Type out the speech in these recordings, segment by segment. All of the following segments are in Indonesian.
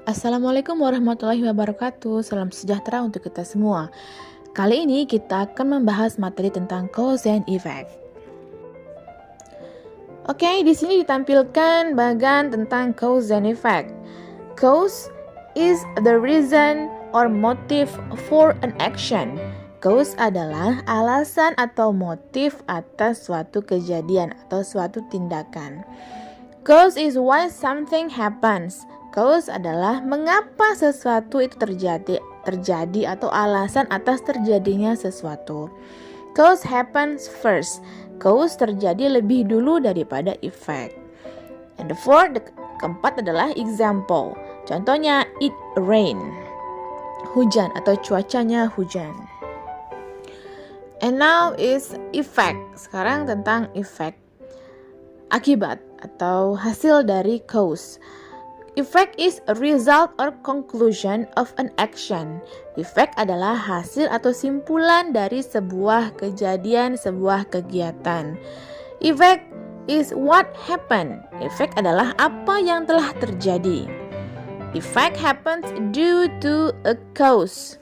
Assalamualaikum warahmatullahi wabarakatuh. Salam sejahtera untuk kita semua. Kali ini kita akan membahas materi tentang cause and effect. Oke, di sini ditampilkan bagian tentang cause and effect. Cause is the reason or motive for an action. Cause adalah alasan atau motif atas suatu kejadian atau suatu tindakan. Cause is why something happens. Cause adalah mengapa sesuatu itu terjadi atau alasan atas terjadinya sesuatu. Cause happens first. Cause terjadi lebih dulu daripada effect. And the fourth, keempat adalah example. Contohnya, it rain. Hujan atau cuacanya hujan. And now is effect. Sekarang tentang effect. Akibat atau hasil dari cause. Effect is a result or conclusion of an action. Effect adalah hasil atau simpulan dari sebuah kejadian, sebuah kegiatan. Effect is what happened. Effect adalah apa yang telah terjadi. Effect happens due to a cause.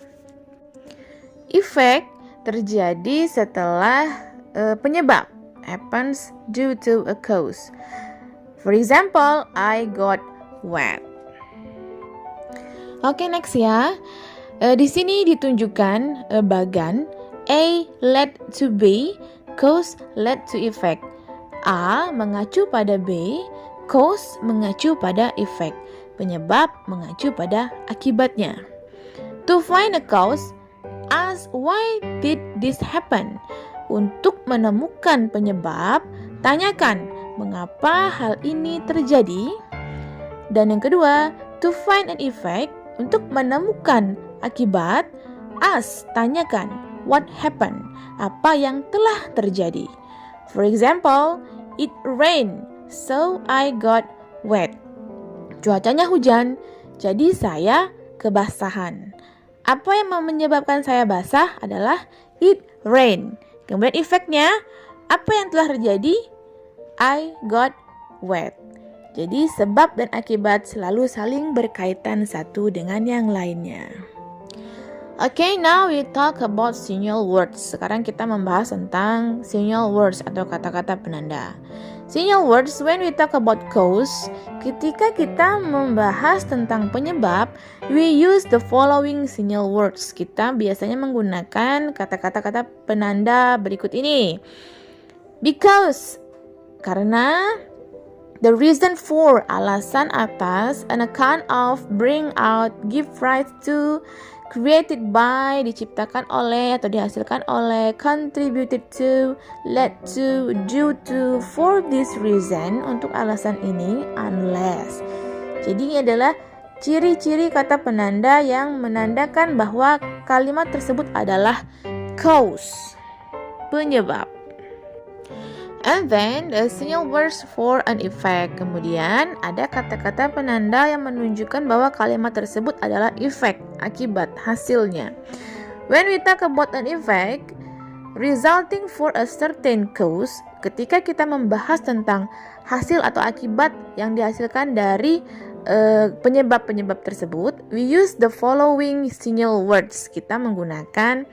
Effect terjadi setelah penyebab. Happens due to a cause. For example, I got wet. Oke, next ya. Di sini ditunjukkan bagan A led to B, cause led to effect. A mengacu pada B, cause mengacu pada effect. Penyebab mengacu pada akibatnya. To find a cause, ask why did this happen? Untuk menemukan penyebab, tanyakan mengapa hal ini terjadi. Dan yang kedua, to find an effect, untuk menemukan akibat, ask, tanyakan, what happened, apa yang telah terjadi. For example, it rained, so I got wet. Cuacanya hujan, jadi saya kebasahan. Apa yang menyebabkan saya basah adalah it rained. Kemudian efeknya, apa yang telah terjadi? I got wet. Jadi sebab dan akibat selalu saling berkaitan satu dengan yang lainnya. Okay, now we talk about signal words. Sekarang kita membahas tentang signal words atau kata-kata penanda. Signal words, when we talk about cause, ketika kita membahas tentang penyebab, we use the following signal words. Kita biasanya menggunakan kata-kata penanda berikut ini. Because, karena. The reason for, alasan atas, an account of, bring out, give rise to, created by, diciptakan oleh atau dihasilkan oleh, contributed to, led to, due to, for this reason, untuk alasan ini, unless. Jadi ini adalah ciri-ciri kata penanda yang menandakan bahwa kalimat tersebut adalah cause, penyebab. And then the signal words for an effect. Kemudian ada kata-kata penanda yang menunjukkan bahwa kalimat tersebut adalah effect, akibat, hasilnya. When we talk about an effect resulting for a certain cause, ketika kita membahas tentang hasil atau akibat yang dihasilkan dari penyebab-penyebab tersebut, we use the following signal words. Kita menggunakan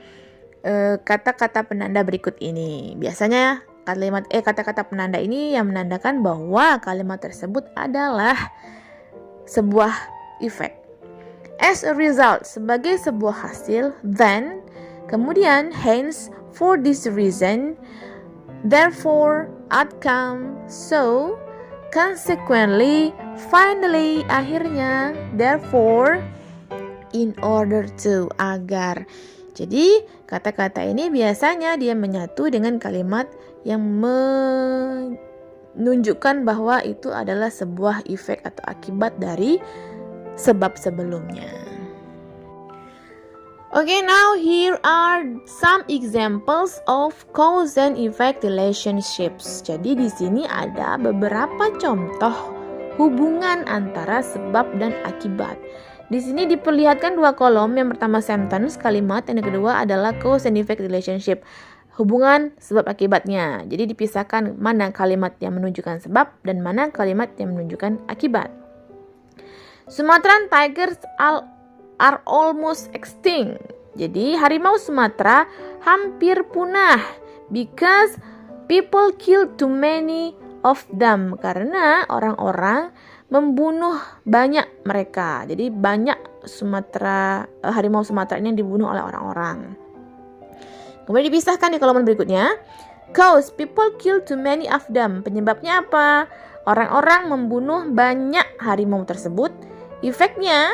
kata-kata penanda berikut ini. Biasanya kata-kata penanda ini yang menandakan bahwa kalimat tersebut adalah sebuah effect. As a result, sebagai sebuah hasil, then, kemudian, hence, for this reason, therefore, outcome, so, consequently, finally, akhirnya, therefore, in order to, agar. Jadi, kata-kata ini biasanya dia menyatu dengan kalimat yang menunjukkan bahwa itu adalah sebuah efek atau akibat dari sebab sebelumnya. Okay, now here are some examples of cause and effect relationships. Jadi di sini ada beberapa contoh hubungan antara sebab dan akibat. Di sini diperlihatkan dua kolom. Yang pertama sentence, kalimat, dan yang kedua adalah cause and effect relationship, hubungan sebab akibatnya. Jadi dipisahkan mana kalimat yang menunjukkan sebab dan mana kalimat yang menunjukkan akibat. Sumatran tigers are almost extinct. Jadi harimau Sumatera hampir punah because people kill too many of them, karena orang-orang membunuh banyak mereka. Jadi banyak harimau Sumatera ini yang dibunuh oleh orang-orang. Kemudian dipisahkan di kolom berikutnya. Cause people kill too many of them. Penyebabnya apa? Orang-orang membunuh banyak harimau tersebut. Efeknya,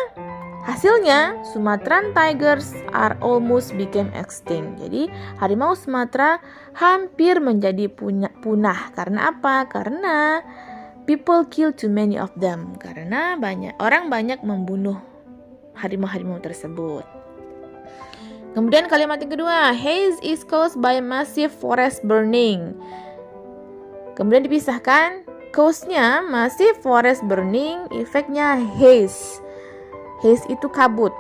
hasilnya Sumatran tigers are almost became extinct. Jadi harimau Sumatera hampir menjadi punah. Karena apa? Karena people kill too many of them. Karena orang banyak membunuh harimau-harimau tersebut. Kemudian kalimat yang kedua, haze is caused by massive forest burning. Kemudian dipisahkan, cause-nya massive forest burning, efeknya haze. Haze itu kabut.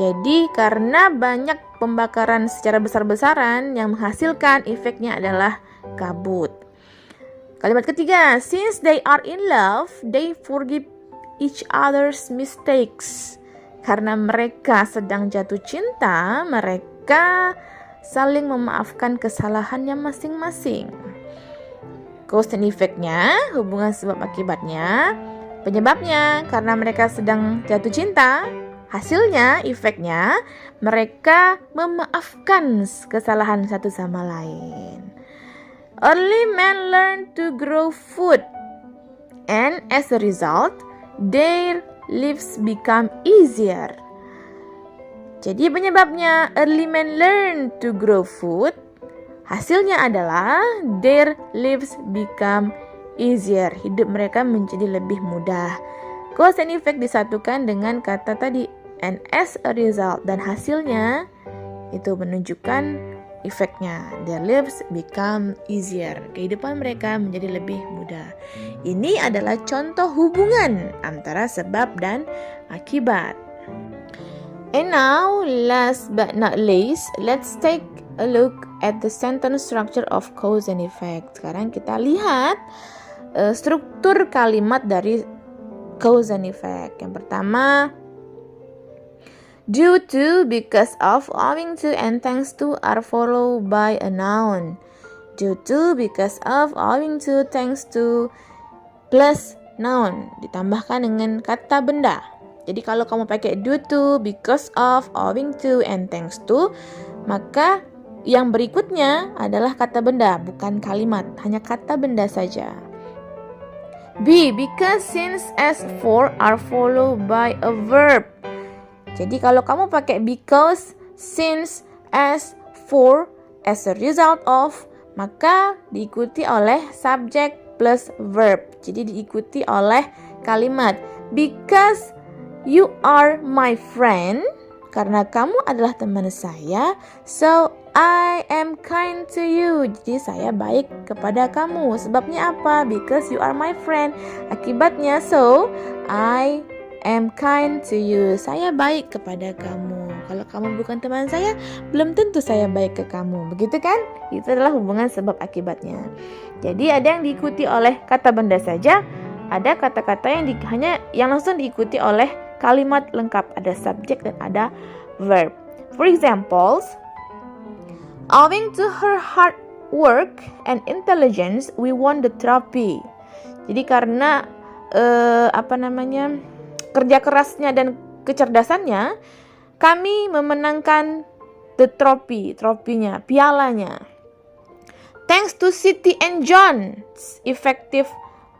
Jadi karena banyak pembakaran secara besar-besaran yang menghasilkan efeknya adalah kabut. Kalimat ketiga, since they are in love, they forgive each other's mistakes. Karena mereka sedang jatuh cinta, mereka saling memaafkan kesalahannya masing-masing. Cause and effect-nya, hubungan sebab akibatnya. Penyebabnya, karena mereka sedang jatuh cinta. Hasilnya, efeknya, mereka memaafkan kesalahan satu sama lain. Early men learn to grow food, and as a result, their lives become easier. Jadi penyebabnya early men learn to grow food, hasilnya adalah their lives become easier. Hidup mereka menjadi lebih mudah. Cause and effect disatukan dengan kata tadi and as a result, dan hasilnya itu menunjukkan efeknya. Their lives become easier. Kehidupan mereka menjadi lebih mudah. Ini adalah contoh hubungan antara sebab dan akibat. And now, last but not least, let's take a look at the sentence structure of cause and effect. Sekarang kita lihat struktur kalimat dari cause and effect. Yang pertama, due to, because of, owing to, and thanks to are followed by a noun. Due to, because of, owing to, thanks to, plus noun. Ditambahkan dengan kata benda. Jadi kalau kamu pakai due to, because of, owing to, and thanks to, maka yang berikutnya adalah kata benda, bukan kalimat. Hanya kata benda saja. B, because, since, as, for are followed by a verb. Jadi kalau kamu pakai because, since, as, for, as a result of, maka diikuti oleh subject plus verb. Jadi diikuti oleh kalimat because you are my friend, karena kamu adalah teman saya, so I am kind to you. Jadi saya baik kepada kamu. Sebabnya apa? Because you are my friend. Akibatnya, so I am kind to you. Saya baik kepada kamu. Kalau kamu bukan teman saya, belum tentu saya baik ke kamu. Begitu kan? Itu adalah hubungan sebab akibatnya. Jadi ada yang diikuti oleh kata benda saja, ada kata-kata yang langsung diikuti oleh kalimat lengkap. Ada subjek dan ada verb. For examples, owing to her hard work and intelligence, we won the trophy. Jadi karena kerja kerasnya dan kecerdasannya, kami memenangkan the trophy, tropinya, pialanya. Thanks to Siti and John's effective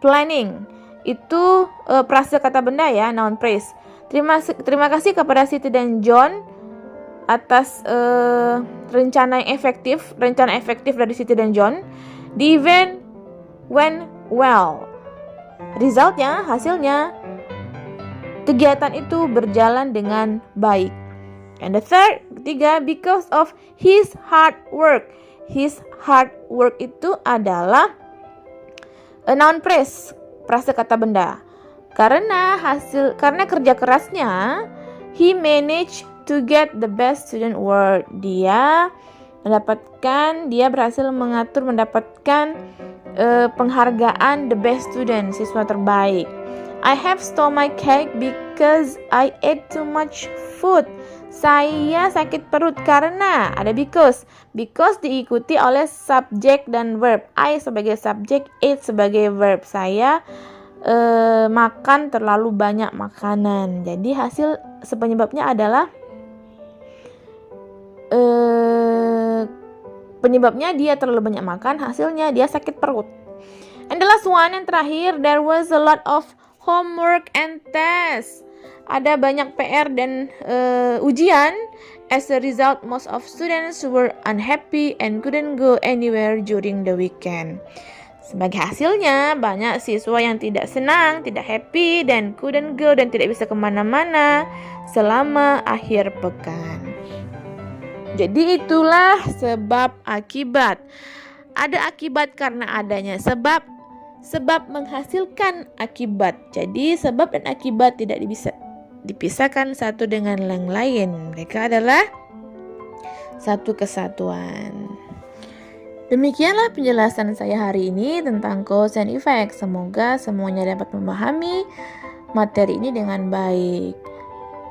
planning. Itu prase kata benda ya, noun phrase. Terima kasih kepada Siti dan John atas rencana efektif dari Siti dan John. The event went well. Resultnya, hasilnya, kegiatan itu berjalan dengan baik. And the third, ketiga, because of his hard work. His hard work itu adalah a noun phrase, prase kata benda. Karena kerja kerasnya, he managed to get the best student award. Dia berhasil mendapatkan penghargaan the best student, siswa terbaik. I have stomachache because I ate too much food. Saya sakit perut karena ada because. Because diikuti oleh subjek dan verb. I sebagai subjek, ate sebagai verb. Saya makan terlalu banyak makanan. Jadi hasil penyebabnya adalah penyebabnya dia terlalu banyak makan, hasilnya dia sakit perut. And the last one, yang terakhir, there was a lot of homework and tests. Ada banyak PR dan ujian. As a result, most of students were unhappy and couldn't go anywhere during the weekend. Sebagai hasilnya, banyak siswa yang tidak senang, tidak happy, dan couldn't go, dan tidak bisa kemana-mana selama akhir pekan. Jadi itulah sebab akibat. Ada akibat karena adanya sebab. Sebab menghasilkan akibat. Jadi sebab dan akibat tidak bisa dipisahkan satu dengan yang lain. Mereka adalah satu kesatuan. Demikianlah penjelasan saya hari ini tentang cause and effect. Semoga semuanya dapat memahami materi ini dengan baik.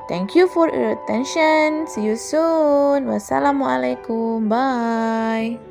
Thank you for your attention. See you soon. Wassalamualaikum. Bye.